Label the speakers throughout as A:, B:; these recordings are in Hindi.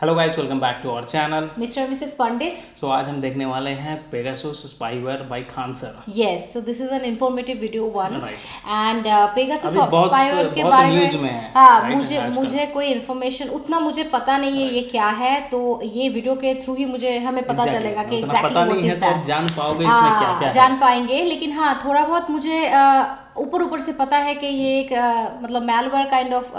A: Hello guys, welcome back to our channel
B: mister mrs Pandit.
A: So आज हम देखने वाले हैं Pegasus spyware by Khan sir.
B: Yes, so this is an informative video one
A: right.
B: And Pegasus
A: अभी बहुत
B: स्पाईवेयर के
A: बहुत
B: बारे
A: न्यूज
B: में
A: में है।
B: हाँ,
A: राइट,
B: मुझे कोई इन्फॉर्मेशन उतना मुझे पता नहीं है ये क्या है, तो ये वीडियो के थ्रू ही मुझे हमें पता चलेगा कि एग्जैक्टली व्हाट इज दैट।
A: जान पाओगे इसमें क्या क्या
B: जान पाएंगे, लेकिन हाँ थोड़ा बहुत मुझे ऊपर से पता है कि ये एक मतलब मैलवेयर काइंड ऑफ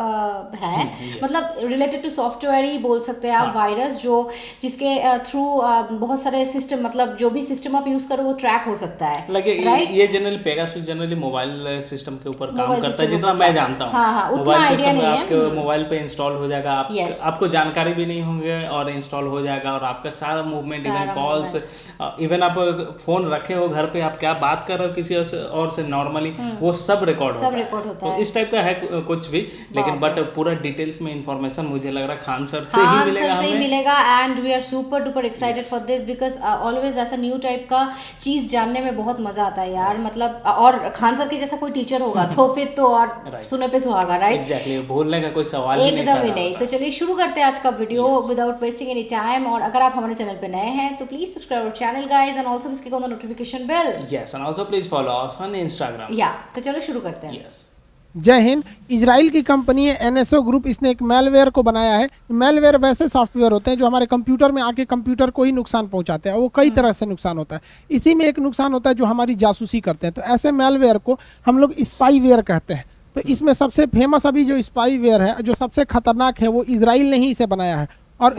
B: है। मतलब रिलेटेड टू सॉफ्टवेयर ही बोल सकते हैं आप। वायरस जो जिसके थ्रू बहुत सारे सिस्टम, मतलब जो भी सिस्टम आप यूज करो वो ट्रैक हो सकता है।
A: लगे
B: राइट,
A: ये generally Pegasus generally mobile system के ऊपर काम
B: मोबाइल
A: करता है,
B: सिस्टम
A: जितना मैं जानता हूँ।
B: हाँ, उतना
A: मोबाइल
B: आइडिया
A: सिस्टम
B: नहीं
A: आपके
B: है।
A: मोबाइल पे इंस्टॉल हो जाएगा,
B: Yes.
A: आपको जानकारी भी नहीं होंगे और इंस्टॉल हो जाएगा, और आपका सारा मूवमेंट, इवन कॉल्स, इवन आप फोन रखे हो घर पे, आप क्या बात कर रहे हो किसी और से नॉर्मली, वो सब रिकॉर्ड होता है। तो इस टाइप का है कुछ भी, लेकिन बट पूरा डिटेल्स में इंफॉर्मेशन मुझे लग रहा है खान सर से ही मिलेगा
B: and we are super duper excited for this because always ऐसा न्यू टाइप का चीज जानने में बहुत मजा आता है यार। मतलब और खान सर के जैसा कोई टीचर होगा तो फिर तो और सुने पे सुहागा। राइट,
A: एग्जैक्टली, भूलने का कोई सवाल ही
B: एकदम ही नहीं। तो चलिए शुरू करते हैं आज का video without wasting any time. और अगर आप हमारे चैनल पे नए हैं तो please subscribe our channel guys and also click on the notification bell.
A: Yes, and also please follow us on Instagram.
B: या तो चलो शुरू करते हैं।
A: यस।
C: जय हिंद। इजराइल की कंपनी है एनएसओ ग्रुप, इसने एक मेलवेयर को बनाया है। मेलवेयर वैसे सॉफ्टवेयर होते हैं जो हमारे कंप्यूटर में आके कंप्यूटर को ही नुकसान पहुंचाते हैं। वो कई तरह से नुकसान होता है, इसी में एक नुकसान होता है जो हमारी जासूसी करते हैं। तो ऐसे मेलवेयर को हम लोग स्पाईवेयर कहते हैं। तो इसमें सबसे फेमस अभी जो स्पाईवेयर है, जो सबसे खतरनाक है, वो इजराइल ने ही इसे बनाया है और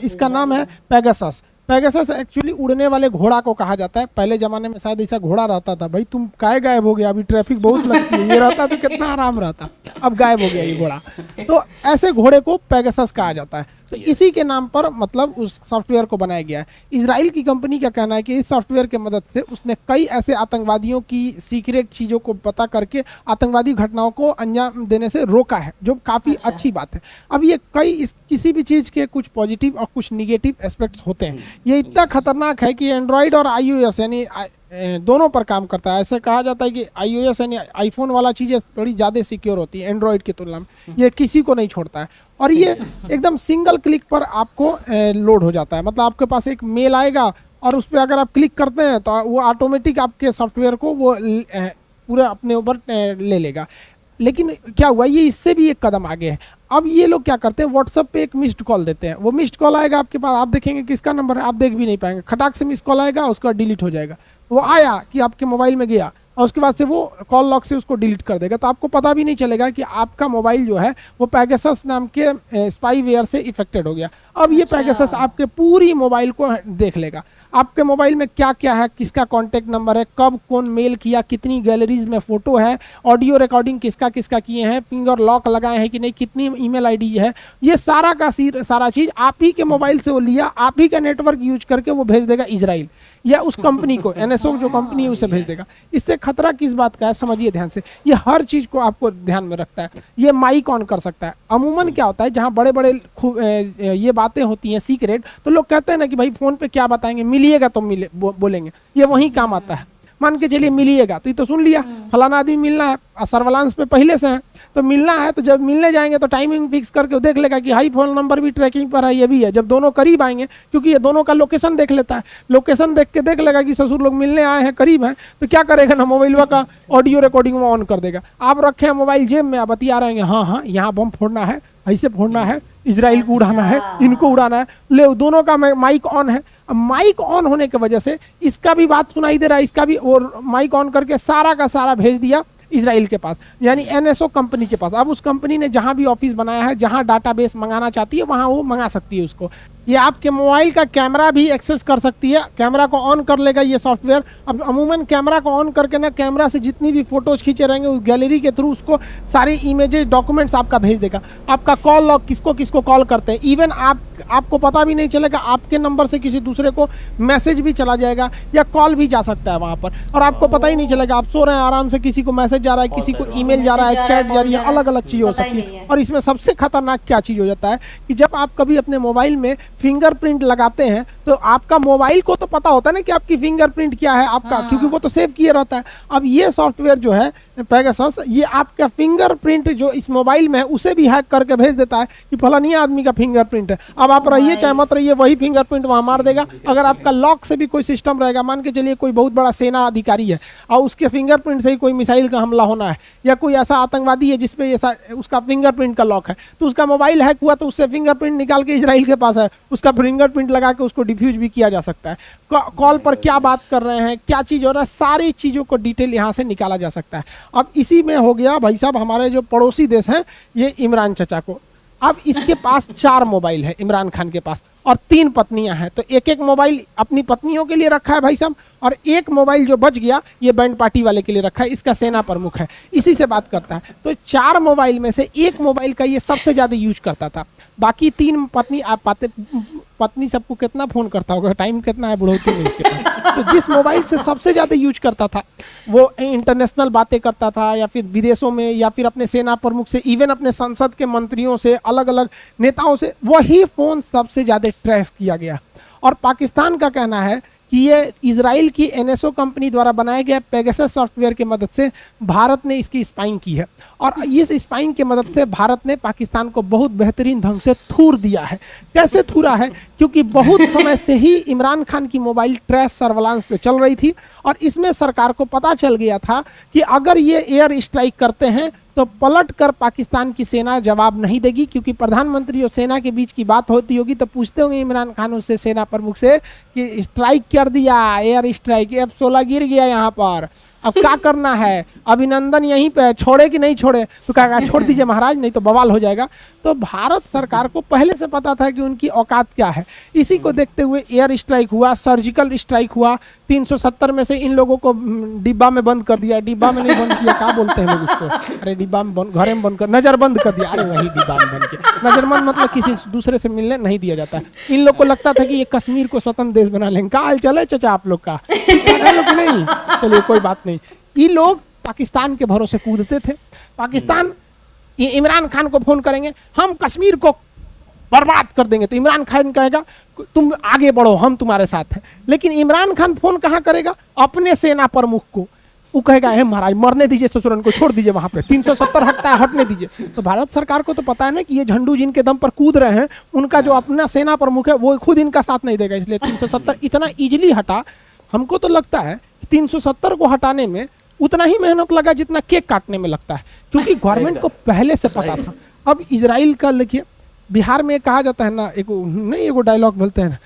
C: इसका नाम है पेगासस। पेगासस एक्चुअली उड़ने वाले घोड़ा को कहा जाता है। पहले जमाने में शायद ऐसा घोड़ा रहता था, भाई तुम काय गायब हो गया, अभी ट्रैफिक बहुत लगती है, ये रहता तो कितना आराम रहता, अब गायब हो गया ये घोड़ा। तो ऐसे घोड़े को पेगासस कहा जाता है। तो इसी के नाम पर मतलब उस सॉफ्टवेयर को बनाया गया है। इजराइल की कंपनी का कहना है कि इस सॉफ्टवेयर की मदद से उसने कई ऐसे आतंकवादियों की सीक्रेट चीज़ों को पता करके आतंकवादी घटनाओं को अंजाम देने से रोका है, जो काफ़ी अच्छी बात है। अब ये किसी भी चीज़ के कुछ पॉजिटिव और कुछ निगेटिव एस्पेक्ट्स होते हैं। ये इतना खतरनाक है कि एंड्रॉयड और iOS यानी दोनों पर काम करता है। ऐसे कहा जाता है कि iOS यानी आईफोन वाला चीज़ें थोड़ी ज़्यादा सिक्योर होती है एंड्रॉयड की तुलना में। ये किसी को नहीं छोड़ता है और ये एकदम सिंगल क्लिक पर आपको लोड हो जाता है। मतलब आपके पास एक मेल आएगा और उस पर अगर आप क्लिक करते हैं तो वो ऑटोमेटिक आपके सॉफ्टवेयर को वो पूरा अपने ऊपर ले लेगा। लेकिन क्या हुआ, ये इससे भी एक कदम आगे है। अब ये लोग क्या करते हैं, व्हाट्सएप पे एक मिस्ड कॉल देते हैं। वो मिस्ड कॉल आएगा आपके पास, आप देखेंगे किसका नंबर है, आप देख भी नहीं पाएंगे, खटाक से मिस्ड कॉल आएगा, उसका डिलीट हो जाएगा। वो आया कि आपके मोबाइल में गया और उसके बाद से वो कॉल लॉग से उसको डिलीट कर देगा, तो आपको पता भी नहीं चलेगा कि आपका मोबाइल जो है वो पेगासस नाम के स्पाईवेयर से इफेक्टेड हो गया। अब ये पेगासस आपके पूरी मोबाइल को देख लेगा, आपके मोबाइल में क्या क्या है, किसका कॉन्टैक्ट नंबर है, कब कौन मेल किया, कितनी गैलरीज में फ़ोटो है, ऑडियो रिकॉर्डिंग किसका किसका किए हैं, फिंगर लॉक लगाए हैं कि नहीं, कितनी ईमेल आईडी है, ये सारा का सारा चीज़ आप ही के मोबाइल से वो लिया, आप ही का नेटवर्क यूज करके वो भेज देगा इजराइल या उस कंपनी को, एनएसओ जो कंपनी है उसे भेज देगा। इससे खतरा किस बात का है समझिए ध्यान से। ये हर चीज़ को आपको ध्यान में रखता है। ये माइक ऑन कर सकता है। अमूमन क्या होता है, जहाँ बड़े बड़े ये बातें होती हैं सीक्रेट, तो लोग कहते हैं ना कि भाई फ़ोन पे क्या बताएंगे, मिलिएगा तो बोलेंगे, ये वही काम आता है। मान के चलिए मिलिएगा, तो ये तो सुन लिया फलाना आदमी मिलना है, सर्विलांस पे पहले से है, तो मिलना है, तो जब मिलने जाएंगे तो टाइमिंग फिक्स करके देख लेगा कि हाई फोन नंबर भी ट्रैकिंग पर है, ये भी है। जब दोनों करीब आएंगे, क्योंकि ये दोनों का लोकेशन देख लेता है, लोकेशन देख के देख लेगा कि ससुर लोग मिलने आए हैं, करीब हैं, तो क्या करेगा ना, मोबाइल का ऑडियो रिकॉर्डिंग में ऑन कर देगा। आप रखे हैं मोबाइल जेब में, आप बतिया रहे हैं, हाँ यहाँ बम फोड़ना है, ऐसे फोड़ना है, इजराइल को उड़ाना है, इनको उड़ाना है, ले दोनों का माइक ऑन है। अब माइक ऑन होने की वजह से इसका भी बात सुनाई दे रहा है, इसका भी, और माइक ऑन करके सारा का सारा भेज दिया इजराइल के पास, यानी एनएसओ कंपनी के पास। अब उस कंपनी ने जहां भी ऑफिस बनाया है, जहां डाटाबेस मंगाना चाहती है, वहां वो मंगा सकती है उसको। ये आपके मोबाइल का कैमरा भी एक्सेस कर सकती है, कैमरा को ऑन कर लेगा ये सॉफ्टवेयर। अब अमूमन कैमरा को ऑन करके ना, कैमरा से जितनी भी फोटोज खींचे रहेंगे उस गैलरी के थ्रू उसको सारी इमेजेस, डॉक्यूमेंट्स आपका भेज देगा। आपका कॉल लॉग, किसको किसको कॉल करते हैं, इवन आपको पता भी नहीं चलेगा, आपके नंबर से किसी दूसरे को मैसेज भी चला जाएगा या कॉल भी जा सकता है वहाँ पर, और आपको पता ही नहीं चलेगा। आप सो रहे हैं आराम से, किसी को मैसेज जा रहा है, किसी को ईमेल जा रहा है, चैट जा रही है, अलग अलग चीज़ हो सकती है। और इसमें सबसे खतरनाक क्या चीज़ हो जाता है कि जब आप कभी अपने मोबाइल में फिंगरप्रिंट लगाते हैं, तो आपका मोबाइल को तो पता होता है ना कि आपकी फिंगरप्रिंट क्या है आपका, क्योंकि वो तो सेव किया रहता है। अब ये सॉफ्टवेयर जो है पेगासस, ये आपका फिंगरप्रिंट जो इस मोबाइल में है उसे भी हैक करके भेज देता है कि फलानी आदमी का फिंगरप्रिंट है। अब आप रहिए चाहे मत रहिए, वही फिंगरप्रिंट वहाँ मार देगा। अगर आपका लॉक से भी कोई सिस्टम रहेगा, मान के चलिए कोई बहुत बड़ा सेना अधिकारी है और उसके फिंगरप्रिंट से ही कोई मिसाइल का हमला होना है, या कोई ऐसा आतंकवादी है जिसपे ऐसा उसका फिंगरप्रिंट का लॉक है, तो उसका मोबाइल हैक हुआ तो उससे फिंगरप्रिंट निकाल के इजराइल के पास है, उसका फिंगरप्रिंट लगा के उसको डिफ्यूज भी किया जा सकता है। कॉल पर क्या बात कर रहे हैं, क्या चीज़ हो रहा है, सारी चीज़ों को डिटेल यहाँ से निकाला जा सकता है। अब इसी में हो गया भाई साहब, हमारे जो पड़ोसी देश हैं ये इमरान चचा को, अब इसके पास 4 मोबाइल है इमरान खान के पास, और 3 पत्नियां हैं, तो एक एक मोबाइल अपनी पत्नियों के लिए रखा है भाई साहब, और एक मोबाइल जो बच गया ये बैंड पार्टी वाले के लिए रखा है, इसका सेना प्रमुख है, इसी से बात करता है। तो 4 मोबाइल में से एक मोबाइल का ये सबसे ज़्यादा यूज करता था, बाकी 3 पत्नी आप पाते पत्नी सबको कितना फ़ोन करता होगा, टाइम कितना है बुढ़ौती में इसके पास। तो जिस मोबाइल से सबसे ज़्यादा यूज करता था वो इंटरनेशनल बातें करता था, या फिर विदेशों में, या फिर अपने सेना प्रमुख से, इवन अपने संसद के मंत्रियों से, अलग अलग नेताओं से वही फ़ोन सबसे ज़्यादा ट्रेस किया गया। और पाकिस्तान का कहना है कि ये इजराइल की एनएसओ कंपनी द्वारा बनाए गए पेगासस सॉफ्टवेयर की मदद से भारत ने इसकी स्पाइंग की है, और इस स्पाइंग की मदद से भारत ने पाकिस्तान को बहुत बेहतरीन ढंग से थूर दिया है। कैसे थूरा है? क्योंकि बहुत समय से ही इमरान खान की मोबाइल ट्रेस सर्विलांस पे चल रही थी, और इसमें सरकार को पता चल गया था कि अगर ये एयर स्ट्राइक करते हैं तो पलट कर पाकिस्तान की सेना जवाब नहीं देगी, क्योंकि प्रधानमंत्री और सेना के बीच की बात होती होगी तो पूछते होंगे इमरान खान उससे, सेना प्रमुख से, कि स्ट्राइक कर दिया, एयर स्ट्राइक, F-16 गिर गया यहाँ पर, अब क्या करना है, अभिनंदन यहीं पे छोड़े कि नहीं छोड़े, तो कहा छोड़ दीजिए महाराज नहीं तो बवाल हो जाएगा। तो भारत सरकार को पहले से पता था कि उनकी औकात क्या है, इसी को देखते हुए एयर स्ट्राइक हुआ, सर्जिकल स्ट्राइक हुआ, 370 में से इन लोगों को डिब्बा में बंद कर दिया, डिब्बा में नहीं बंद किया, क्या बोलते हैं लोग उसको, अरे डिब्बा में बंद, घर में बंद कर, नज़रबंद कर दिया, अरे वही डिब्बा में बंद किया, नज़रबंद मतलब किसी दूसरे से मिलने नहीं दिया जाता। इन लोग को लगता था कि ये कश्मीर को स्वतंत्र देश बना लेंगे। क्या हाल चले चचा आप लोग का, नहीं चलिए कोई बात नहीं। ये लोग पाकिस्तान के भरोसे कूदते थे, पाकिस्तान ये इमरान खान को फोन करेंगे हम कश्मीर को बर्बाद कर देंगे, तो इमरान खान कहेगा तुम आगे बढ़ो हम तुम्हारे साथ हैं। लेकिन इमरान खान फोन कहाँ करेगा? अपने सेना प्रमुख को, वो कहेगा हे महाराज मरने दीजिए ससुरन को, छोड़ दीजिए वहाँ पे 370 हटता है, हटने दीजिए। तो भारत सरकार को तो पता है ना कि ये झंडू जिनके दम पर कूद रहे हैं उनका जो अपना सेना प्रमुख है वो खुद इनका साथ नहीं देगा, इसलिए 370 इतना ईजिली हटा। हमको तो लगता है कि 370 को हटाने में उतना ही मेहनत लगा जितना केक काटने में लगता है, क्योंकि गवर्नमेंट को पहले से पता था। अब इजराइल का देखिए, बिहार में कहा जाता है ना, एक नहीं एगो डायलॉग बोलते हैं ना,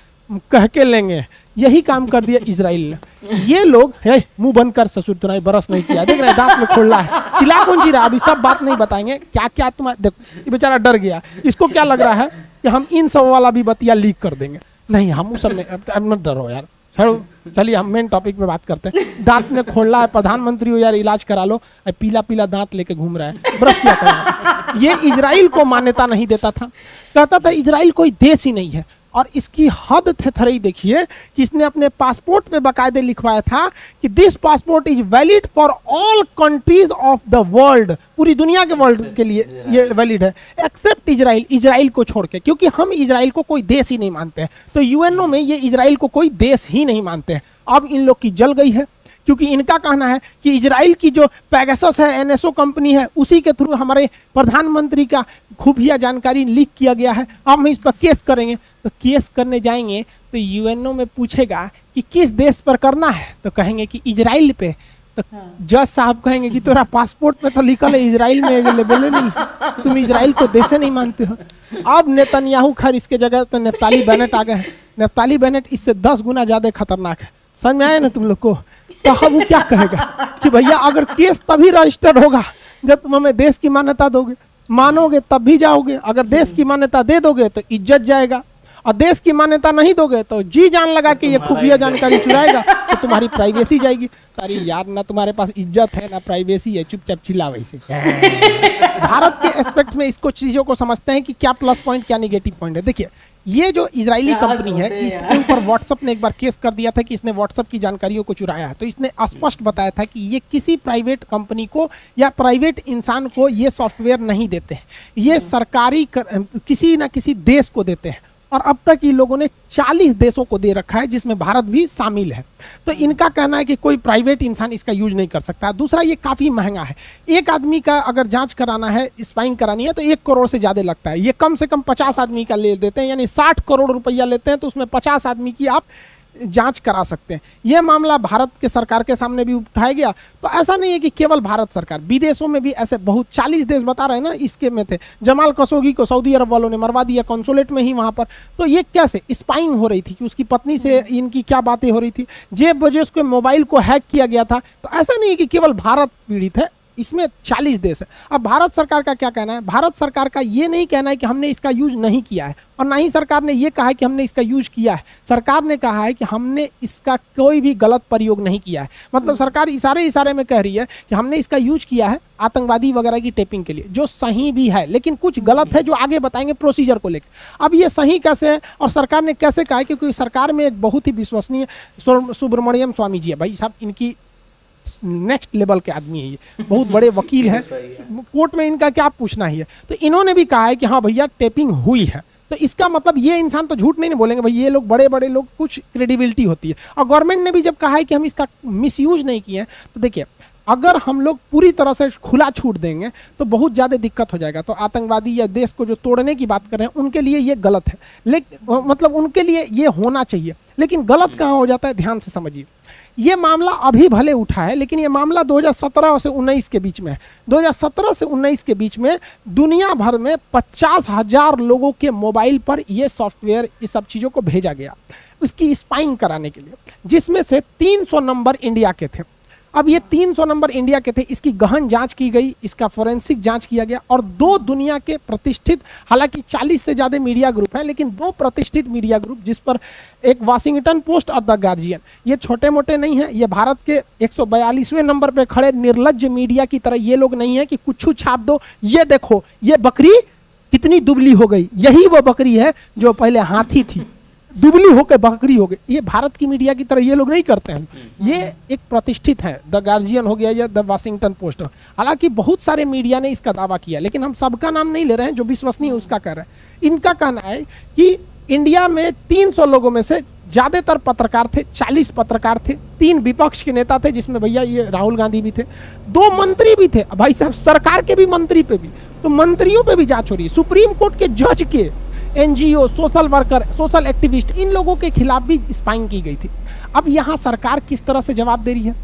C: कह के लेंगे, यही काम कर दिया इजराइल ने। ये लोग मुंह बंद कर ससुर तुनाई बरस नहीं किया, देख रहे दांत में खोला है, चिल्ला कौन जी रहा, अभी सब बात नहीं बताएंगे क्या क्या तुम्हारा। देखो ये बेचारा डर गया, इसको क्या लग रहा है कि हम इन सब वाला भी बतिया लीक कर देंगे। नहीं हम उस सब में मत डरो यार, चलिए हम मेन टॉपिक पे बात करते हैं। दांत में खोलना है, प्रधानमंत्री हो यार इलाज करा लो, पीला पीला दांत लेके घूम रहा है, ब्रश क्या करें। ये इजराइल को मान्यता नहीं देता था, कहता था इजराइल कोई देश ही नहीं है। और इसकी हद थेथरई देखिए कि इसने अपने पासपोर्ट पे बाकायदे लिखवाया था कि this passport is valid for all countries of the world, पूरी दुनिया के वर्ल्ड के लिए ये वैलिड है, एक्सेप्ट इजराइल, इजराइल को छोड़ के, क्योंकि हम इजराइल को कोई देश ही नहीं मानते हैं। तो यूएनओ में ये इजराइल को कोई देश ही नहीं मानते हैं। अब इन लोग की जल गई है, क्योंकि इनका कहना है कि इजराइल की जो पेगासस है एनएसओ कंपनी है उसी के थ्रू हमारे प्रधानमंत्री का खुफिया जानकारी लीक किया गया है, अब हम इस पर केस करेंगे। तो केस करने जाएंगे तो यूएनओ में पूछेगा कि किस देश पर करना है, तो कहेंगे कि इजराइल पे। तो जज साहब कहेंगे कि तेरा पासपोर्ट पे तो लिखा है इजराइल में अवेलेबल नहीं, तुम इजराइल को देश नहीं मानते हो। अब नेतन्याहू खैर इसके जगह तो नफ्ताली बेनेट आ गए हैं। नफ्ताली बेनेट इससे 10 गुना ज़्यादा खतरनाक है, समझ में आया ना तुम लोग को। तो अब वो क्या कहेगा कि भैया अगर केस तभी रजिस्टर्ड होगा जब तुम हमें देश की मान्यता दोगे, मानोगे तब भी जाओगे, अगर देश की मान्यता दे दोगे तो इज्जत जाएगा, और देश की मान्यता नहीं दोगे तो जी जान लगा कि ये खुफिया जानकारी चुराएगा तो तुम्हारी प्राइवेसी जाएगी। अरे यार ना तुम्हारे पास इज्जत है ना प्राइवेसी है, चुपचाप चिल्ला वैसे। भारत के एस्पेक्ट में इसको चीज़ों को समझते हैं कि क्या प्लस पॉइंट क्या निगेटिव पॉइंट है। देखिए ये जो इजरायली कंपनी है इसके ऊपर व्हाट्सएप ने एक बार केस कर दिया था कि इसने व्हाट्सएप की जानकारियों को चुराया है। तो इसने स्पष्ट बताया था कि ये किसी प्राइवेट कंपनी को या प्राइवेट इंसान को ये सॉफ्टवेयर नहीं देते हैं, ये सरकारी किसी ना किसी देश को देते हैं। और अब तक इन लोगों ने 40 देशों को दे रखा है, जिसमें भारत भी शामिल है। तो इनका कहना है कि कोई प्राइवेट इंसान इसका यूज नहीं कर सकता। दूसरा, ये काफ़ी महंगा है। एक आदमी का अगर जांच कराना है, स्पाइंग करानी है, तो 1 करोड़ से ज़्यादा लगता है। ये कम से कम 50 आदमी का ले देते हैं, यानी 60 करोड़ रुपया लेते हैं, तो उसमें 50 आदमी की आप जांच करा सकते हैं। यह मामला भारत के सरकार के सामने भी उठाया गया। तो ऐसा नहीं है कि केवल भारत सरकार, विदेशों में भी ऐसे बहुत 40 देश बता रहे हैं ना, इसके में थे। जमाल खशोगी को सऊदी अरब वालों ने मरवा दिया कॉन्सुलेट में ही वहां पर। तो ये कैसे स्पाइंग हो रही थी कि उसकी पत्नी से इनकी क्या बातें हो रही थी, जेब बेजोस के मोबाइल को हैक किया गया था। तो ऐसा नहीं है कि केवल भारत पीड़ित है, इसमें 40 देश है। अब भारत सरकार का क्या कहना है? भारत सरकार का ये नहीं कहना है कि हमने इसका यूज नहीं किया है, और ना ही सरकार ने ये कहा है कि हमने इसका यूज किया है। सरकार ने कहा है कि हमने इसका कोई भी गलत प्रयोग नहीं किया है। मतलब सरकार इशारे में कह रही है कि हमने इसका यूज किया है आतंकवादी वगैरह की टेपिंग के लिए, जो सही भी है, लेकिन कुछ गलत है जो आगे बताएंगे प्रोसीजर को लेकर। अब ये सही कैसे है और सरकार ने कैसे कहा है? क्योंकि सरकार में एक बहुत ही विश्वसनीय सुब्रमण्यम स्वामी जी है। भाई साहब, इनकी नेक्स्ट लेवल के आदमी है, ये बहुत बड़े वकील हैं, कोर्ट में इनका क्या पूछना ही है। तो इन्होंने भी कहा है कि हाँ भैया टेपिंग हुई है। तो इसका मतलब ये इंसान तो झूठ नहीं बोलेंगे भाई, ये लोग बड़े बड़े लोग, कुछ क्रेडिबिलिटी होती है। और गवर्नमेंट ने भी जब कहा है कि हम इसका मिसयूज नहीं किए, तो देखिए अगर हम लोग पूरी तरह से खुला छूट देंगे तो बहुत ज़्यादा दिक्कत हो जाएगा। तो आतंकवादी या देश को जो तोड़ने की बात कर रहे हैं उनके लिए ये गलत है, लेकिन मतलब उनके लिए ये होना चाहिए, लेकिन गलत कहाँ हो जाता है? ध्यान से समझिए। ये मामला अभी भले उठा है, लेकिन ये मामला 2017 से 19 के बीच में है। 2017 से 19 के बीच में दुनिया भर में 50,000 लोगों के मोबाइल पर ये सॉफ्टवेयर, इस सब चीज़ों को भेजा गया उसकी स्पाइंग कराने के लिए, जिसमें से 300 नंबर इंडिया के थे। अब ये 300 नंबर इंडिया के थे, इसकी गहन जांच की गई, इसका फोरेंसिक जांच किया गया, और 2 दुनिया के प्रतिष्ठित, हालांकि 40 से ज़्यादा मीडिया ग्रुप हैं, लेकिन 2 प्रतिष्ठित मीडिया ग्रुप, जिस पर एक वाशिंगटन पोस्ट और द गार्जियन, ये छोटे मोटे नहीं हैं, ये भारत के 142वें नंबर पे खड़े निर्लज्ज मीडिया की तरह ये लोग नहीं है कि कुछ छाप दो, ये देखो ये बकरी कितनी दुबली हो गई, यही वो बकरी है जो पहले हाथी थी, दुबली होकर बकरी हो गई। ये भारत की मीडिया की तरह ये लोग नहीं करते हैं। ये एक प्रतिष्ठित है, द गार्जियन हो गया या द वाशिंगटन पोस्ट। हालांकि बहुत सारे मीडिया ने इसका दावा किया, लेकिन हम सबका नाम नहीं ले रहे हैं, जो विश्वसनीय उसका कह रहे हैं। इनका कहना है कि इंडिया में 300 लोगों में से ज़्यादातर पत्रकार थे, 40 पत्रकार थे, 3 विपक्ष के नेता थे, जिसमें भैया ये राहुल गांधी भी थे, 2 मंत्री भी थे। भाई साहब, सरकार के भी मंत्री पे भी, तो मंत्रियों पे भी जांच हो रही है। सुप्रीम कोर्ट के जज के, NGO, social worker, social activist, इन लोगों के खिलाफ भी स्पाइंग की गई थी। अब यहाँ सरकार किस तरह से जवाब दे रही है?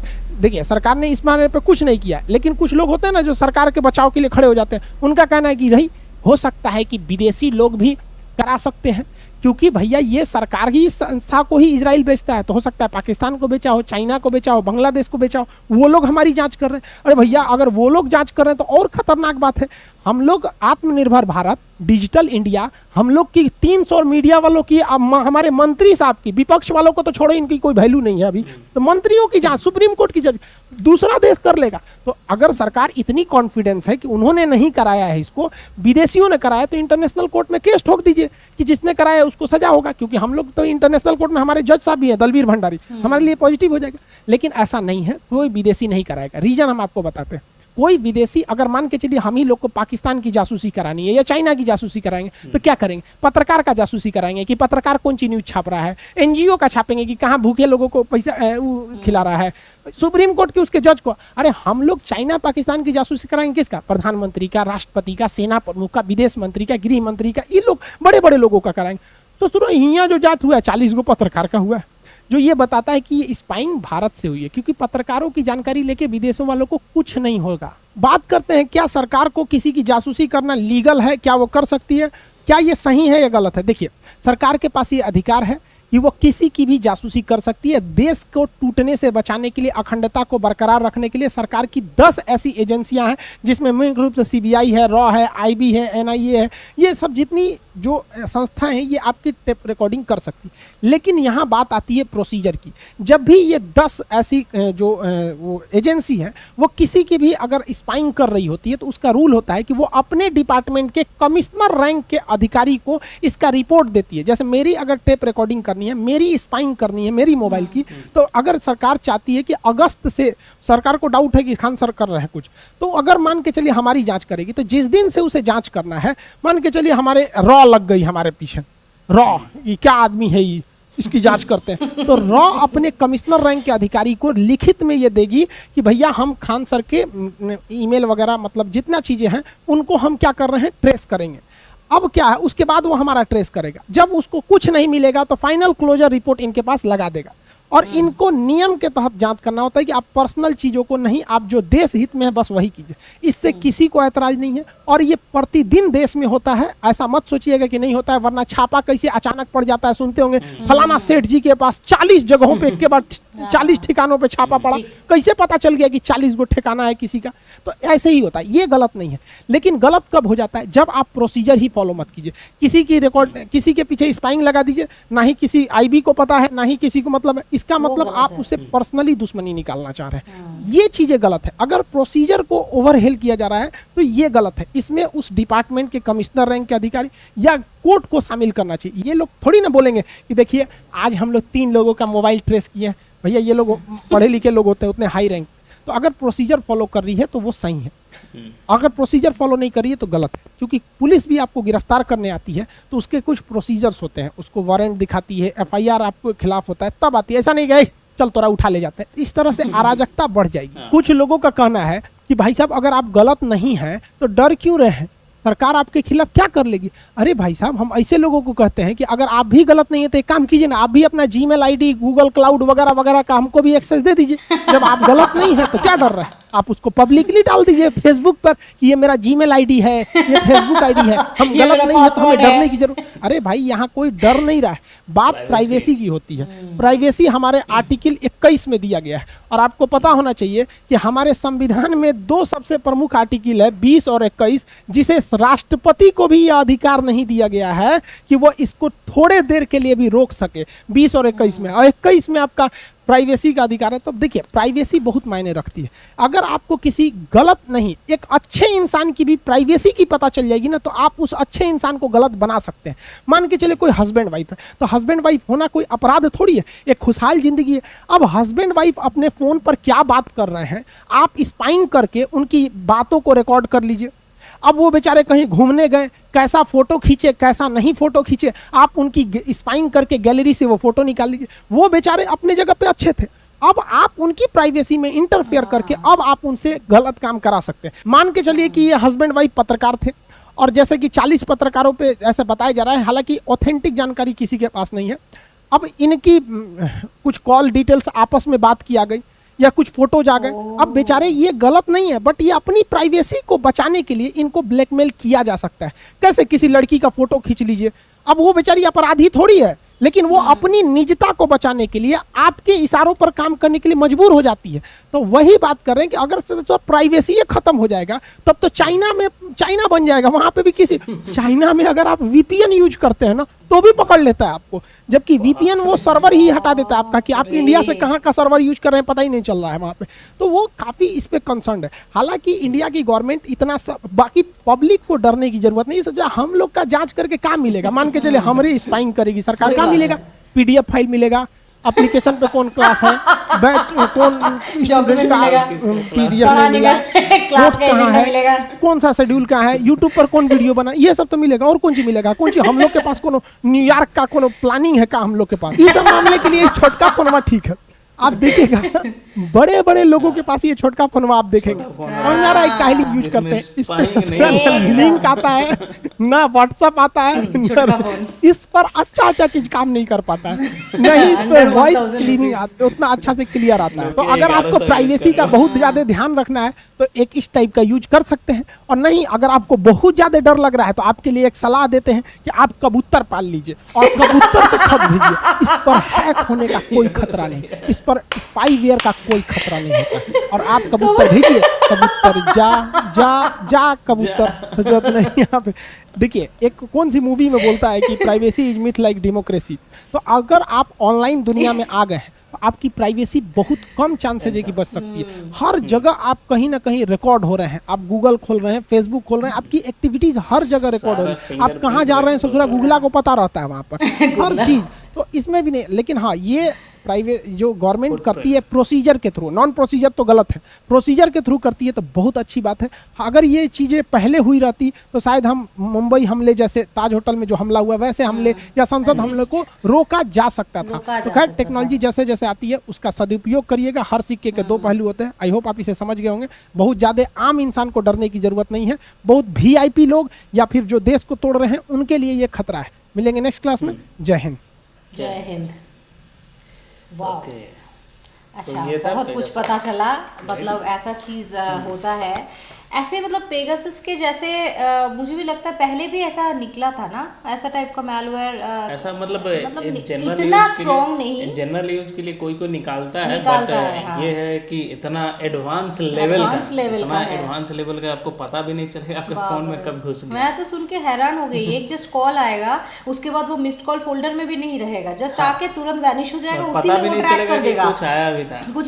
C: देखिए, सरकार ने इस मामले पे कुछ नहीं किया, लेकिन कुछ लोग होते हैं ना जो सरकार के बचाव के लिए खड़े हो जाते हैं, उनका कहना है कि नहीं, हो सकता है कि विदेशी लोग भी करा सकते हैं, क्योंकि भैया ये सरकार की संस्था को ही इजराइल बेचता है, तो हो सकता है पाकिस्तान को बेचा हो, चाइना को बेचा हो, बांग्लादेश को बेचा हो, वो लोग हमारी जांच कर रहे हैं। अरे भैया, अगर वो लोग जांच कर रहे हैं तो और खतरनाक बात है। हम लोग आत्मनिर्भर भारत, डिजिटल इंडिया, हम लोग की 300 मीडिया वालों की, हमारे मंत्री साहब की, विपक्ष वालों को तो छोड़ो, इनकी कोई वैल्यू नहीं है अभी, तो मंत्रियों की जांच सुप्रीम कोर्ट की जज दूसरा देश कर लेगा। तो अगर सरकार इतनी कॉन्फिडेंस है कि उन्होंने नहीं कराया है इसको, विदेशियों ने कराया, तो इंटरनेशनल कोर्ट में केस ठोक दीजिए कि जिसने कराया उसको सजा होगा, क्योंकि हम लोग तो इंटरनेशनल कोर्ट में हमारे जज साहब भी हैं, दलवीर भंडारी, हमारे लिए पॉजिटिव हो जाएगा। लेकिन ऐसा नहीं है, कोई विदेशी नहीं कराएगा। रीजन हम आपको बताते हैं। कोई विदेशी, अगर मान के चलिए हम ही लोग को पाकिस्तान की जासूसी करानी है या चाइना की जासूसी कराएंगे, तो क्या करेंगे? पत्रकार का जासूसी कराएंगे कि पत्रकार कौन सी न्यूज छाप रहा है, एनजीओ का छापेंगे कि कहाँ भूखे लोगों को पैसा खिला रहा है, सुप्रीम कोर्ट के उसके जज को। अरे हम लोग चाइना पाकिस्तान की जासूसी कराएंगे किसका? प्रधानमंत्री का, राष्ट्रपति का, सेना प्रमुख का, विदेश मंत्री का, गृह मंत्री का, ये लोग बड़े बड़े लोगों का कराएंगे। तो सुनो, यहाँ जो जात हुआ है 40 गो पत्रकार का हुआ है, जो ये बताता है कि ये स्पाइंग भारत से हुई है, क्योंकि पत्रकारों की जानकारी लेके विदेशों वालों को कुछ नहीं होगा। बात करते हैं, क्या सरकार को किसी की जासूसी करना लीगल है? क्या वो कर सकती है? क्या ये सही है या गलत है? देखिए, सरकार के पास ये अधिकार है कि वो किसी की भी जासूसी कर सकती है। देश को टूटने से बचाने के लिए, अखंडता को बरकरार रखने के लिए सरकार की 10 ऐसी एजेंसियां हैं, जिसमें मुख्य रूप से सीबीआई है, रॉ है, आईबी है, एनआईए है, ये सब जितनी जो संस्थाएं हैं ये आपकी टेप रिकॉर्डिंग कर सकती। लेकिन यहाँ बात आती है प्रोसीजर की। जब भी ये 10 ऐसी जो वो एजेंसी है वो किसी की भी अगर स्पाइंग कर रही होती है, तो उसका रूल होता है कि वो अपने डिपार्टमेंट के कमिश्नर रैंक के अधिकारी को इसका रिपोर्ट देती है। जैसे मेरी अगर टेप रिकॉर्डिंग करनी है, मेरी स्पाइंग करनी है मेरी मोबाइल की, तो अगर सरकार चाहती है कि अगस्त से, सरकार को डाउट है कि खान सर कर रहे हैं कुछ, तो अगर मान के चलिए हमारी जांच करेगी, तो जिस दिन से उसे जांच करना है, मान के चलिए हमारे रॉ लग गई हमारे पीछे, रॉ ये क्या आदमी है, ये इसकी जांच करते हैं। तो रॉ अपने कमिश्नर रैंक के अधिकारी को लिखित में ये देगी कि भैया हम खान सर के ईमेल वगैरह मतलब जितना चीज़ें हैं उनको हम क्या कर रहे हैं, ट्रेस करेंगे। अब क्या है, उसके बाद वो हमारा ट्रेस करेगा। जब उसको कुछ नहीं मिलेगा तो फाइनल क्लोजर रिपोर्ट इनके पास लगा देगा। और इनको नियम के तहत जांच करना होता है कि आप पर्सनल चीज़ों को नहीं, आप जो देश हित में है बस वही कीजिए। इससे किसी को ऐतराज नहीं है। और ये प्रतिदिन देश में होता है, ऐसा मत सोचिएगा कि नहीं होता है, वरना छापा कैसे अचानक पड़ जाता है। सुनते होंगे फलाना सेठ जी के पास 40 जगहों पे एक के बाद 40 ठिकानों पे छापा पड़ा, कैसे पता चल गया कि 40 गो ठिकाना है किसी का। तो ऐसे ही होता है, ये गलत नहीं है। लेकिन गलत कब हो जाता है, जब आप प्रोसीजर ही फॉलो मत कीजिए। किसी की रिकॉर्ड, किसी के पीछे स्पाइंग लगा दीजिए, ना ही किसी आईबी को पता है, ना ही किसी को मतलब है। इसका मतलब आप उससे पर्सनली दुश्मनी निकालना चाह रहे हैं। ये चीजें गलत है। अगर प्रोसीजर को ओवरहेल किया जा रहा है तो ये गलत है। इसमें उस डिपार्टमेंट के कमिश्नर रैंक के अधिकारी या कोर्ट को शामिल करना चाहिए। ये लोग थोड़ी ना बोलेंगे कि देखिए आज हम लोग 3 लोगों का मोबाइल ट्रेस किए हैं। भैया ये लोग पढ़े लिखे लोग होते हैं, उतने हाई रैंक। तो अगर प्रोसीजर फॉलो कर रही है तो वो सही है, अगर प्रोसीजर फॉलो नहीं कर रही है तो गलत है। क्योंकि पुलिस भी आपको गिरफ्तार करने आती है तो उसके कुछ प्रोसीजर्स होते हैं, उसको वारंट दिखाती है, FIR आपके खिलाफ होता है, तब आती है। ऐसा नहीं गए चल तोरा उठा ले जाते हैं। इस तरह से अराजकता बढ़ जाएगी। कुछ लोगों का कहना है कि भाई साहब अगर आप गलत नहीं हैं तो डर क्यों रहे हैं, सरकार आपके खिलाफ क्या कर लेगी। अरे भाई साहब, हम ऐसे लोगों को कहते हैं कि अगर आप भी गलत नहीं है तो एक काम कीजिए ना, आप भी अपना जीमेल ID, गूगल क्लाउड वगैरह वगैरह का हमको भी एक्सेस दे दीजिए। जब आप गलत नहीं है तो क्या डर रहे हैं, आप उसको पब्लिकली डाल दीजिए फेसबुक पर कि ये मेरा जीमेल ID है, ये फेसबुक ID है, हम गलत नहीं है तो हमें डरने की जरूरत। अरे भाई यहाँ कोई डर नहीं रहा है, बात प्राइवेसी की होती है। प्राइवेसी हमारे आर्टिकल 21 में दिया गया है। और आपको पता होना चाहिए कि हमारे संविधान में 2 सबसे प्रमुख आर्टिकल है, 20 और 21, जिसे राष्ट्रपति को भी यह अधिकार नहीं दिया गया है कि वो इसको थोड़े देर के लिए भी रोक सके। 20 और 21 में, और 21 में आपका प्राइवेसी का अधिकार है। तो देखिए प्राइवेसी बहुत मायने रखती है। अगर आपको किसी गलत नहीं, एक अच्छे इंसान की भी प्राइवेसी की पता चल जाएगी ना, तो आप उस अच्छे इंसान को गलत बना सकते हैं। मान के चले कोई हस्बैंड वाइफ है, तो हस्बैंड वाइफ होना कोई अपराध थोड़ी है, एक खुशहाल जिंदगी है। अब हस्बैंड वाइफ अपने फोन पर क्या बात कर रहे हैं, आप स्पाइंग करके उनकी बातों को रिकॉर्ड कर लीजिए। अब वो बेचारे कहीं घूमने गए, कैसा फोटो खींचे कैसा नहीं फोटो खींचे, आप उनकी स्पाइंग करके गैलरी से वो फोटो निकाल लीजिए। वो बेचारे अपने जगह पे अच्छे थे, अब आप उनकी प्राइवेसी में इंटरफेयर करके अब आप उनसे गलत काम करा सकते हैं। मान के चलिए कि ये हस्बैंड वाइफ पत्रकार थे, और जैसे कि 40 पत्रकारों पे ऐसे बताया जा रहा है, हालांकि ऑथेंटिक जानकारी किसी के पास नहीं है। अब इनकी कुछ कॉल डिटेल्स आपस में बात की आ गई या कुछ फोटोज आ गए। अब बेचारे ये गलत नहीं है, बट ये अपनी प्राइवेसी को बचाने के लिए इनको ब्लैकमेल किया जा सकता है। कैसे, किसी लड़की का फोटो खींच लीजिए। अब वो बेचारी अपराधी थोड़ी है, लेकिन वो अपनी निजता को बचाने के लिए आपके इशारों पर काम करने के लिए मजबूर हो जाती है। तो वही बात कर रहे हैं कि अगर तो प्राइवेसी खत्म हो जाएगा तब तो चाइना बन जाएगा। वहां पे भी किसी चाइना में अगर आप VPN यूज करते हैं ना तो भी पकड़ लेता है आपको, जबकि VPN वो सर्वर ही हटा देता है आपका कि आप इंडिया से कहाँ का सर्वर यूज कर रहे हैं पता ही नहीं चल रहा है वहाँ पे। तो वो काफ़ी इस पे कंसर्न है। हालांकि इंडिया की गवर्नमेंट इतना बाकी पब्लिक को डरने की जरूरत नहीं है। हम लोग का जांच करके काम मिलेगा, मान के चले हमारी स्पाइंग करेगी सरकार, काम मिलेगा, PDF फाइल मिलेगा, एप्लीकेशन पे कौन क्लास है, कौन स्टूडेंट का PDF मिलेगा, क्लास कहाँ है, कौन सा शेड्यूल का है, यूट्यूब पर कौन वीडियो बना, ये सब तो मिलेगा। और कौन चीज मिलेगा, कौन चीज हम लोग के पास कोनो न्यूयॉर्क का कोनो प्लानिंग है का हम लोग के पास। ये सब मामले के लिए छोटका फोनवा ठीक है। आप देखिएगा बड़े बड़े लोगों के पास ये छोटका फोनवा आप देखेंगे, हमारा एक काहली यूज करते हैं, इस पे सब्सक्राइब लिंक आता है ना, व्हाट्सएप आता है, इस पर अच्छा चीज काम नहीं कर पाता है, नहीं इस पर वॉइस क्लीनिंग उतना अच्छा से क्लियर आता है। तो अगर आपको प्राइवेसी का बहुत ज्यादा ध्यान रखना है तो एक इस टाइप का यूज कर सकते हैं। और नहीं, अगर आपको बहुत ज्यादा डर लग रहा है तो आपके लिए एक सलाह देते हैं कि आप कबूतर पाल लीजिए और कबूतर से खत भेजिए। इस पर हैक होने का कोई खतरा नहीं, इस पर स्पाईवेयर का कोई खतरा नहीं होता। और आप कबूतर भेजिए, कबूतर जा जा जा कबूतर, जरूरत नहीं यहाँ पे। देखिए एक कौन सी मूवी में बोलता है कि privacy is myth like democracy. तो अगर आप ऑनलाइन दुनिया में आ गए हैं तो आपकी प्राइवेसी बहुत कम चांसेज है कि बच सकती है। हर जगह आप कहीं ना कहीं रिकॉर्ड हो रहे हैं, आप गूगल खोल रहे हैं, फेसबुक खोल रहे हैं, आपकी एक्टिविटीज हर जगह रिकॉर्ड हो रही है। आप कहाँ जा रहे हैं ससुरा गूगला को पता रहता है वहाँ पर हर चीज। तो इसमें भी नहीं, लेकिन हाँ ये प्राइवेट जो गवर्नमेंट करती है प्रोसीजर के थ्रू, नॉन प्रोसीजर तो गलत है, प्रोसीजर के थ्रू करती है तो बहुत अच्छी बात है। अगर ये चीज़ें पहले हुई रहती तो शायद हम मुंबई हमले जैसे ताज होटल में जो हमला हुआ वैसे हमले या संसद हमले को रोका जा सकता था। तो खैर टेक्नोलॉजी जैसे जैसे आती है उसका सदुपयोग करिएगा, हर सिक्के के दो पहलू होते हैं। आई होप आप इसे समझ गए होंगे। बहुत ज़्यादा आम इंसान को डरने की जरूरत नहीं है, बहुत वीआईपी लोग या फिर जो देश को तोड़ रहे हैं उनके लिए ये खतरा है। मिलेंगे नेक्स्ट क्लास में। जय हिंद।
B: जय हिंद। वाह, अच्छा,
A: तो ये था
B: बहुत कुछ पता चला। मतलब ऐसा चीज होता है, ऐसे मतलब पेगासस के जैसे मुझे भी लगता है पहले भी ऐसा निकला था ना, ऐसा टाइप का मैलवेयर।
A: ऐसा मतलब
B: इतना स्ट्रॉन्ग नहीं,
A: जनरल यूज के लिए कोई कोई निकालता है, बट हाँ। ये है कि इतना एडवांस लेवल का आपको पता भी नहीं चलेगा आपके फोन में कब घुस गया।
B: मैं तो सुन के हैरान हो गई। एक जस्ट कॉल आएगा, उसके बाद वो मिस्ड कॉल फोल्डर में भी नहीं रहेगा, जस्ट आके तुरंत वैनिश हो जाएगा, उसी में वो ट्रैक कर देगा कुछ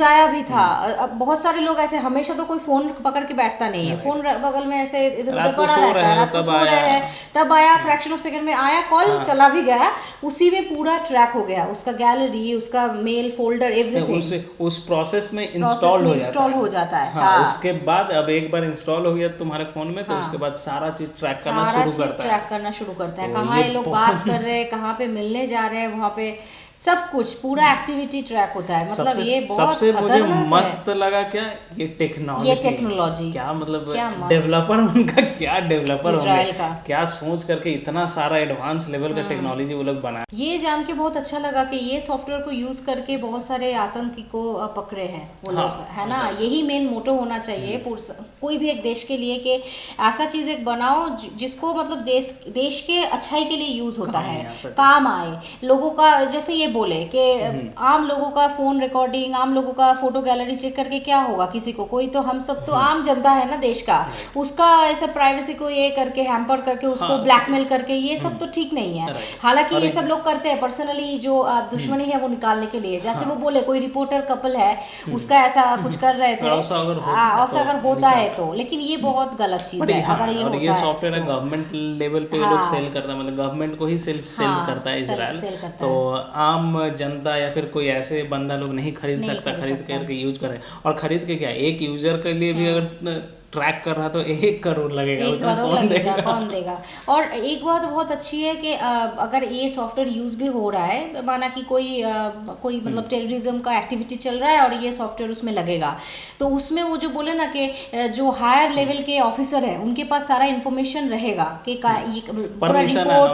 B: आया भी था। बहुत सारे लोग ऐसे, हमेशा तो कोई फोन पकड़ के बैठता नहीं है, फोन बगल में ऐसे इधर उधर पड़ा रहता है, रात को सो रहे हैं तब आया, फ्रैक्शन ऑफ सेकंड में आया कॉल, चला भी गया, उसी में पूरा ट्रैक हो गया, उसका गैलरी, उसका मेल फोल्डर, एवरीथिंग
A: उस प्रोसेस में इंस्टॉल हो जाता है। हाँ, उसके बाद अब एक बार इंस्टॉल हो गया तुम्हारे फोन में तो उसके बाद सारा चीज ट्रैक करना शुरू करता है।
B: कहाँ ये लोग बात कर रहे हैं, कहाँ पे मिलने जा रहे हैं, वहाँ पे सब कुछ पूरा एक्टिविटी ट्रैक होता है। मतलब ये बहुत
A: सबसे मुझे मस्त लगा क्या, ये टेक्नोलॉजी क्या, मतलब डेवलपर उनका क्या डेवलपर होंगे, क्या सोच करके इतना सारा एडवांस लेवल का टेक्नोलॉजी वो लोग बनाए।
B: ये जान के बहुत अच्छा लगा कि ये सॉफ्टवेयर को यूज करके बहुत सारे आतंकी को पकड़े हैं वो लोग, है ना। यही मेन मोटो होना चाहिए कोई भी एक देश के लिए कि ऐसा चीज एक बनाओ जिसको मतलब देश के अच्छाई के लिए यूज होता है, काम आए लोगों का। जैसे ये बोले कि आम लोगों का फोन रिकॉर्डिंग, आम लोगों का फोटो गैलरी चेक करके क्या होगा किसी को, कोई तो हम सब तो आम जनता है ना देश का, उसका ऐसा प्राइवेसी को ये करके हैम्पर करके उसको ब्लैकमेल करके ये सब तो ठीक नहीं है। हालांकि ये सब लोग करते हैं पर्सनली, जो दुश्मनी है वो निकालने के लिए। जैसे वो बोले कोई रिपोर्टर कपल है उसका ऐसा कुछ कर रहे थे, ऐसा अगर होता है तो, लेकिन ये बहुत गलत चीज है अगर ये होता है।
A: ये सॉफ्टवेयर गवर्नमेंट लेवल पे लोग सेल करता है, मतलब गवर्नमेंट को ही सेल करता है इजराइल, तो आम जनता या फिर कोई ऐसे बंदा लोग नहीं खरीद सकता, खरीद करके यूज करे। और खरीद के क्या, एक यूजर के लिए भी अगर ट्रैक कर रहा तो 1 करोड़ लगेगा,
B: 1 करोड़ लगेगा, कौन देगा। और एक बात बहुत अच्छी है कि अगर ये सॉफ्टवेयर यूज भी हो रहा है, माना कि कोई मतलब टेररिज्म का एक्टिविटी चल रहा है और ये सॉफ्टवेयर उसमें लगेगा, तो उसमें वो जो बोले ना कि जो हायर लेवल के ऑफिसर है उनके पास सारा इन्फॉर्मेशन रहेगा कि पूरा रिपोर्ट,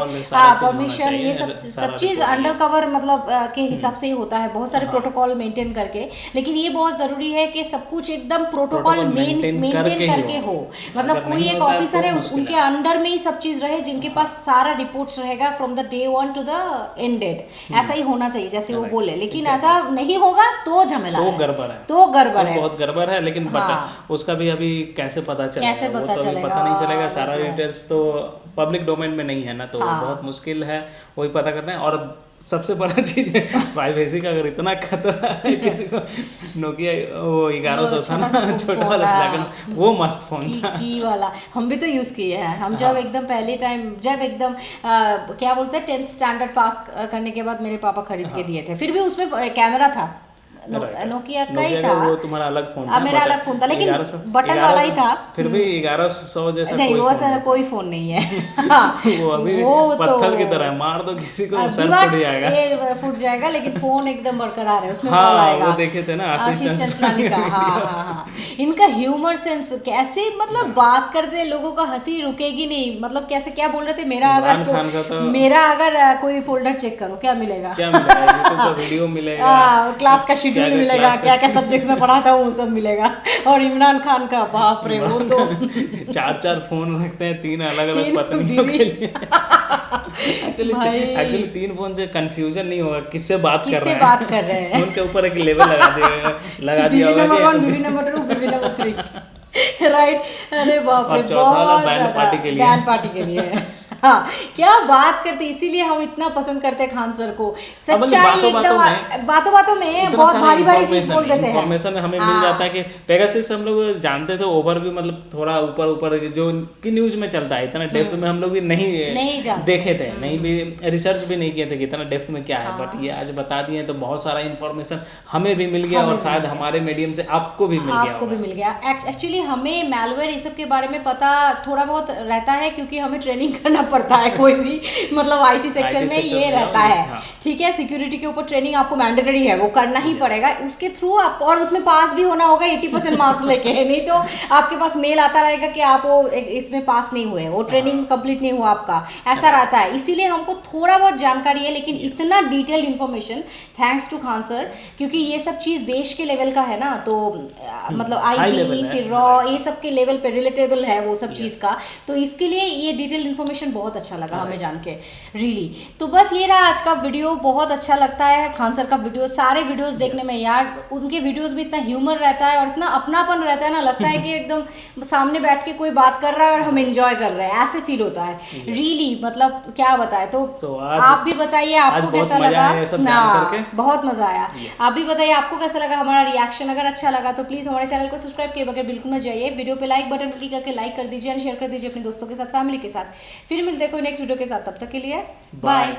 B: परमिशन, ये सब चीज अंडर कवर मतलब के हिसाब से ही होता है, बहुत सारे प्रोटोकॉल मेंटेन करके। लेकिन ये बहुत जरूरी है कि सब कुछ एकदम प्रोटोकॉल मेंटेन करके हो, मतलब कोई एक ऑफिसर है उनके अंडर में ही सब चीज रहे, जिनके पास सारा रिपोर्ट्स रहेगा from the day 1 to the end date. ऐसा ही होना चाहिए जैसे वो बोले, लेकिन ऐसा नहीं होगा तो झमेला है, तो गड़बड़ है,
A: बहुत गड़बड़ है। लेकिन उसका भी अभी कैसे पता चलेगा, पता नहीं चलेगा, सारा डिटेल्स तो पब्लिक डोमेन में नहीं है ना, तो बहुत मुश्किल है वही पता करना है। और सबसे बड़ा चीज है प्राइवेसी का, अगर इतना खतरा है किसी को, नोकिया वो 1100 था ना, छोटा वाला ब्लैक, वो मस्त फोन था
B: की वाला, हम भी तो यूज किए हैं। हम जब एकदम पहले टाइम, जब एकदम क्या बोलते हैं 10th स्टैंडर्ड पास करने के बाद मेरे पापा खरीद के दिए थे, फिर भी उसमें कैमरा था, नोकिया का ही था,
A: वो तुम्हारा अलग फोन था,
B: मेरा अलग फोन था, लेकिन बटन वाला ही था।
A: फिर भी 1100 जैसा
B: नहीं, वो ऐसा कोई फोन नहीं है।
A: वो अभी पत्थर की तरह मार दो किसी को, सर फूट जाएगा,
B: ये फूट जाएगा, लेकिन फोन एकदम बरकरार है, उसमें कॉल आएगा।
A: वो देखे थे ना आशीष चंचलानी का।
B: हाँ, इनका ह्यूमर सेंस कैसे, मतलब बात करते लोगों का हंसी रुकेगी नहीं। मतलब कैसे, क्या बोल रहे थे, मेरा अगर कोई फोल्डर चेक करो क्या मिलेगा,
A: वीडियो मिलेगा,
B: क्लास का मिलेगा, क्या क्या सब्जेक्ट्स में पढ़ा था वो सब मिलेगा। और इमरान खान का बाप रे, वो तो
A: 4 फोन रखते हैं, 3 अलग-अलग पत्नियों के लिए। एक्चुअली 3 फोन से कंफ्यूजन नहीं होगा किससे बात कर रहे हैं। उनके ऊपर एक लेवल लगा दिया होगा,
B: नंबर 1, बीवी नंबर 2, बीवी नंबर 3, राइट। अरे बाप रे, बहुत
A: बैंड पार्टी के लिए
B: है। हाँ, क्या बात करते, इसीलिए हम इतना पसंद करते हैं खान सर को। सच्चाई एकदम बातों बातों में बहुत भारी भारी चीज बोल देते हैं।
A: इन्फॉर्मेशन हमें मिल जाता है कि पेगासस हम लोग जानते थे ओवरव्यू, मतलब थोड़ा ऊपर ऊपर जो कि न्यूज में चलता है, इतना डेप्थ में हम लोग भी नहीं देखे थे, नहीं भी रिसर्च भी नहीं किए थे कि इतना डेप्थ में क्या है। बट ये आज बता दिए तो बहुत सारा इन्फॉर्मेशन हमें भी मिल गया और शायद हमारे मीडियम से आपको भी मिल गया।
B: एक्चुअली हमें मैलवेयर ये सब के बारे में पता थोड़ा बहुत रहता है, क्योंकि हमें ट्रेनिंग करना पड़ता है कोई भी मतलब आईटी सेक्टर में ये रहता है। ठीक है, सिक्योरिटी के ऊपर ट्रेनिंग आपको मैंडेटरी है, वो करना ही पड़ेगा, उसके थ्रू आपको, और उसमें पास भी होना होगा 80% मार्क्स लेके, नहीं तो आपके पास मेल आता रहेगा कि आप वो इसमें पास नहीं हुए, वो ट्रेनिंग कंप्लीट नहीं हुआ आपका, ऐसा रहता है। इसीलिए हमको थोड़ा बहुत जानकारी है, लेकिन इतना detailed information thanks to Khan sir, क्योंकि ये सब चीज़ देश के लेवल का है ना, तो मतलब आईबी फिर रॉ ये सब के लेवल पे रिलेटेबल है वो सब चीज़ का, तो इसके लिए ये डिटेल इन्फॉर्मेशन बहुत अच्छा लगा हमें जान के, रियली। तो बस ये रहा आज का वीडियो, बहुत अच्छा लगता है खान सर का वीडियो, सारे वीडियोस देखने में यार, उनके वीडियोस में इतना ह्यूमर रहता है और इतना अपनापन रहता है ना, लगता है कि एकदम सामने बैठ के कोई बात कर रहा है और हम एंजॉय कर रहे हैं, ऐसे फील होता है रियली, मतलब क्या बताए। तो आप भी बताइए आपको कैसा लगा ना, बहुत मजा आया। आप भी बताइए आपको कैसा लगा हमारा रिएक्शन, अगर अच्छा लगा तो प्लीज हमारे चैनल को सब्सक्राइब किए बगैर बिल्कुल मत जाइए, वीडियो पे लाइक बटन क्लिक करके लाइक कर दीजिए और शेयर कर दीजिए अपने दोस्तों के साथ, फैमिली के साथ। फिर मिलते हैं कोई नेक्स्ट वीडियो के साथ, तब तक के लिए बाय।